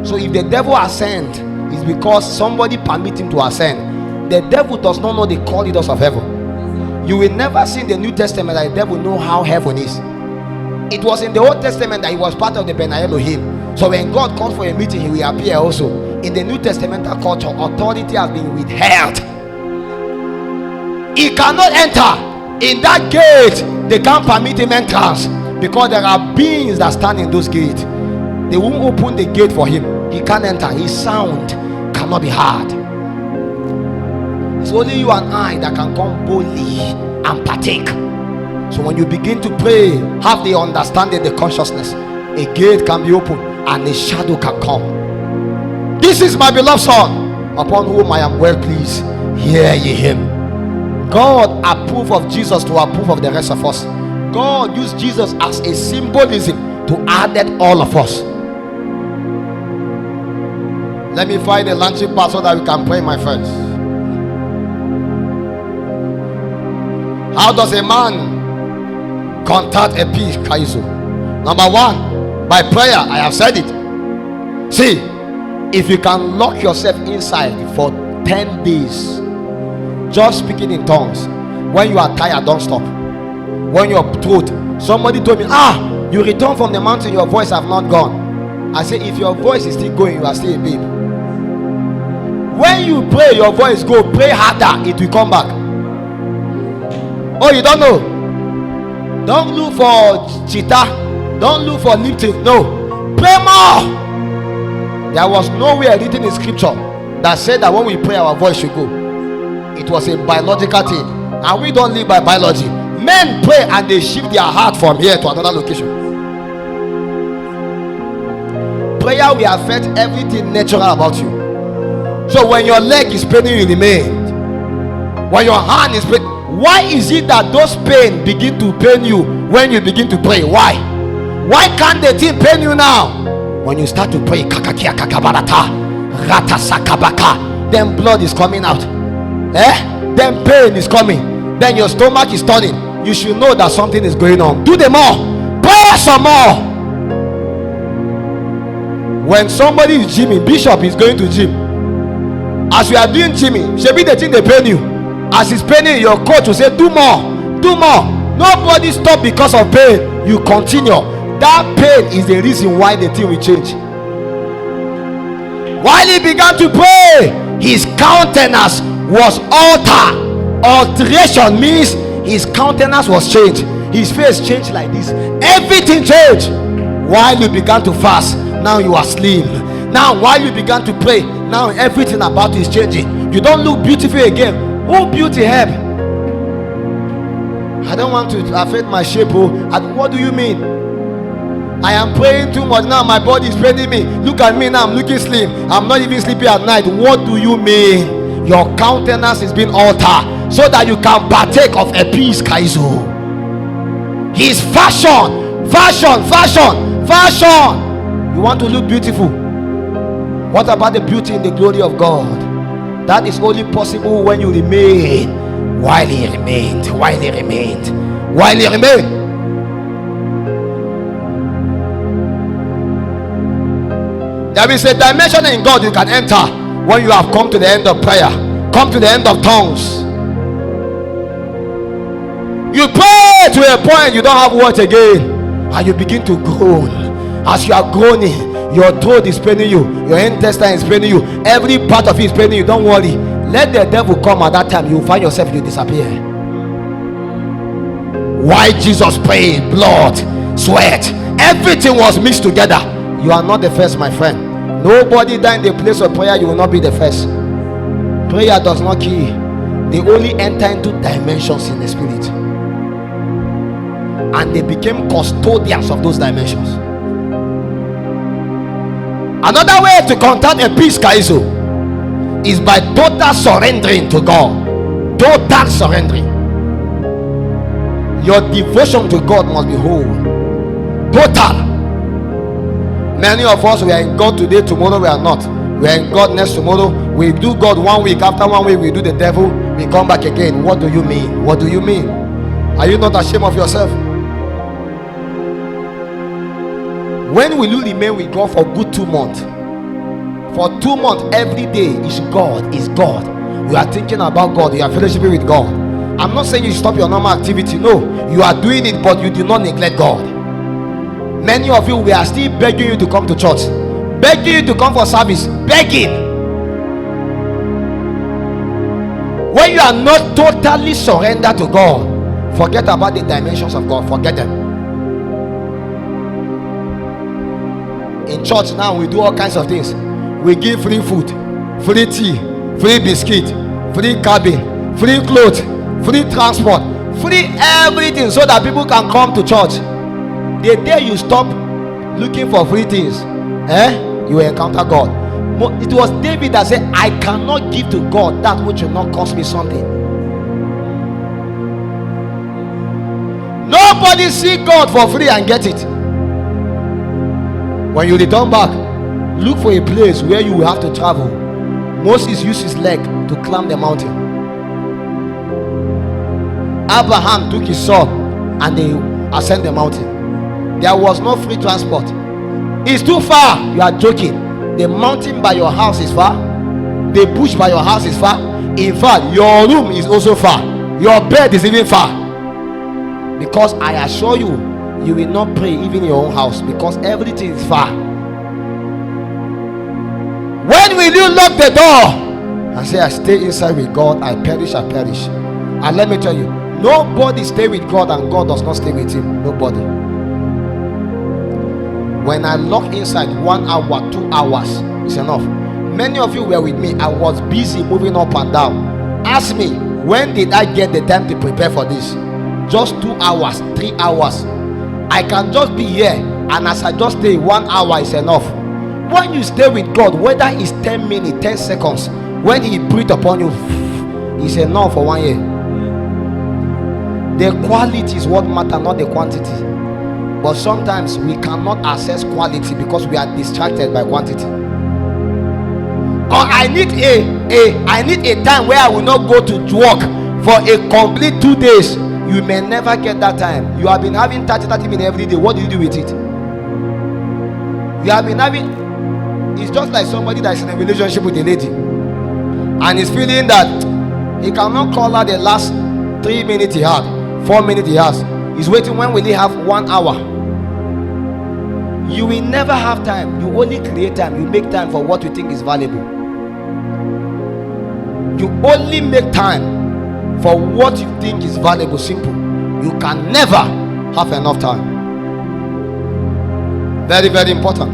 So if the devil ascend, it's because somebody permit him to ascend. The devil does not know the corridors of heaven. You will never see in the New Testament that the devil know how heaven is. It was in the Old Testament that he was part of the Ben Elohim. So when God calls for a meeting, he will appear also. In the New Testamental culture, authority has been withheld. He cannot enter. In that gate, they can't permit him entrance, because there are beings that stand in those gates. They won't open the gate for him. He can't enter. His sound cannot be heard. It's only you and I that can come boldly and partake. So when you begin to pray, have the understanding, the consciousness, a gate can be opened and a shadow can come. This is my beloved Son, upon whom I am well pleased. Hear ye him. God approved of Jesus to approve of the rest of us. God used Jesus as a symbolism to add all of us. Let me find a launching part so that we can pray, my friends. How does a man contact a peace, Kaizo? Number one, by prayer. I have said it. See, if you can lock yourself inside for 10 days, just speaking in tongues. When you are tired, don't stop. When you're throat, somebody told me, you return from the mountain, your voice have not gone. I say, if your voice is still going, you are still a babe. When you pray, your voice go. Pray harder, it will come back. Oh, you don't know? Don't look for cheetah. Don't look for lifting. No, pray more. There was nowhere written in scripture that said that when we pray, our voice should go. It was a biological thing, and we don't live by biology. Men pray and they shift their heart from here to another location. Prayer will affect everything natural about you. So when your leg is paining, you remain. When your hand is paining, why is it that those pain begin to pain you when you begin to pray? Why can't the thing pain you now? When you start to pray, then blood is coming out, then pain is coming, then your stomach is turning. You should know that something is going on. Do them more. Pray some more. When somebody is gymming, Bishop is going to gym. As you are doing gymming, should be the thing they pain you. As it's paining, your coach will say, do more, do more. Nobody stop because of pain. You continue. That pain is the reason why the thing will change. While he began to pray, his countenance was altered. Alteration means his countenance was changed. His face changed like this. Everything changed. While you began to fast, now you are slim. Now while you began to pray, now everything about you is changing. You don't look beautiful again. Who beauty help? I don't want to affect my shape. What do you mean? I am praying too much now. My body is paining me. Look at me now. I'm looking slim. I'm not even sleeping at night. What do you mean? Your countenance is being altered so that you can partake of a peace, Kaizo. His fashion. You want to look beautiful. What about the beauty in the glory of God? That is only possible when you remain while he remained. There is a dimension in God you can enter when you have come to the end of prayer, come to the end of tongues. You pray to a point you don't have words again, and you begin to groan. As you are groaning, your throat is paining you, your intestine is paining you, every part of it is paining you. Don't worry, let the devil come at that time. You find yourself, you disappear. Why Jesus prayed, blood, sweat, everything was mixed together. You are not the first, my friend. Nobody died in the place of prayer. You will not be the first. Prayer does not kill. They only enter into dimensions in the spirit, and they became custodians of those dimensions. Another way to contact a peace, Kaizo, is by total surrendering to God. Total surrendering. Your devotion to God must be whole. Total. Many of us, we are in God today, tomorrow we are not. We are in God next tomorrow. We do God 1 week, after 1 week we do the devil, we come back again. What do you mean? What do you mean? Are you not ashamed of yourself? When will you remain with God for good 2 months? For 2 months, every day is God, is God. You are thinking about God, you are fellowshipping with God. I'm not saying you stop your normal activity. No, you are doing it, but you do not neglect God. Many of you, we are still begging you to come to church, begging you to come for service, begging. When you are not totally surrendered to God, forget about the dimensions of God. Forget them. In church now, we do all kinds of things. We give free food, free tea, free biscuit, free cabin, free clothes, free transport, free everything, so that people can come to church. The day you stop looking for free things, you will encounter God. It was David that said, I cannot give to God that which will not cost me something. Nobody see God for free and get it. When you return back, look for a place where you will have to travel. Moses used his leg to climb the mountain. Abraham took his son and they ascended the mountain. There was no free transport. It's too far. You are joking. The mountain by your house is far. The bush by your house is far. In fact, your room is also far. Your bed is even far. Because I assure you, you will not pray even in your own house, because everything is far. When will you lock the door and say, I stay inside with God, I perish, I perish? And let me tell you, nobody stay with God and God does not stay with him. Nobody. When I lock inside 1 hour, 2 hours is enough. Many of you were with me. I was busy moving up and down. Ask me, when did I get the time to prepare for this? Just 2 hours, 3 hours. I can just be here, and as I just stay 1 hour is enough. When you stay with God, whether it's 10 minutes, 10 seconds, when he breathes upon you, it's enough for 1 year. The quality is what matters, not the quantity. But sometimes we cannot access quality because we are distracted by quantity. Or I need a time where I will not go to work for a complete 2 days. You may never get that time. You have been having 30 minutes every day. What do you do with it? You have been having, it's just like somebody that is in a relationship with a lady and is feeling that he cannot call her the last 3 minutes he had, 4 minutes he has. He's waiting, when will he have 1 hour? You will never have time. You only create time. You make time for what you think is valuable. You only make time for what you think is valuable. Simple. You can never have enough time. Very, very important.